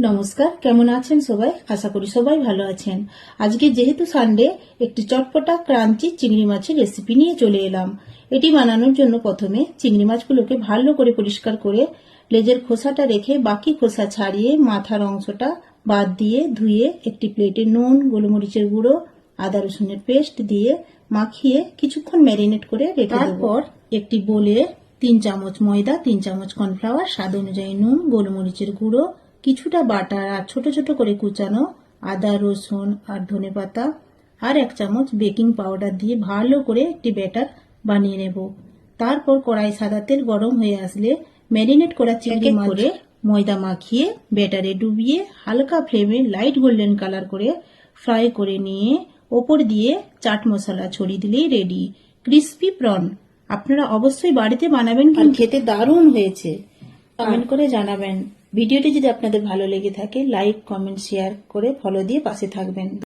নমস্কার, কেমন আছেন সবাই? আশা করি সবাই ভালো আছেন। আজকে যেহেতু সানডে, একটি চটপটা ক্রাঞ্চি চিংড়ি মাছের রেসিপি নিয়ে চলে এলাম। এটি বানানোর জন্য প্রথমে চিংড়ি মাছগুলোকে ভালো করে পরিষ্কার করে লেজের খোসাটা রেখে বাকি খোসা ছাড়িয়ে মাথার অংশটা বাদ দিয়ে ধুয়ে একটি প্লেটে নুন, গোলমরিচের গুঁড়ো, আদা রসুনের পেস্ট দিয়ে মাখিয়ে কিছুক্ষণ ম্যারিনেট করে রেখে দেব। তারপর একটি বোলে 3 চামচ ময়দা, 3 চামচ কর্নফ্লাওয়ার, স্বাদ অনুযায়ী নুন, গোলমরিচের গুঁড়ো, কিছুটা বাটার আর ছোট ছোট করে কুচানো আদা, রসুন আর ধনেপাতা আর 1 চামচ বেকিং পাউডার দিয়ে ভালো করে একটি ব্যাটার বানিয়ে নেব। তারপর কড়াই সাদা তেল গরম হয়ে আসলে ম্যারিনেট করা চিংড়ি করে ময়দা মাখিয়ে ব্যাটারে ডুবিয়ে হালকা ফ্লেমে লাইট গোল্ডেন কালার করে ফ্রাই করে নিয়ে ওপর দিয়ে চাট মশলা ছড়িয়ে দিলেই রেডি ক্রিস্পি প্রন। আপনারা অবশ্যই বাড়িতে বানাবেন, কিন্তু খেতে দারুণ হয়েছে। কমেন্ট করে জানাবেন। ভিডিওটি যদি আপনাদের ভালো লেগে থাকে লাইক, কমেন্ট, শেয়ার করে ফলো দিয়ে পাশে থাকবেন।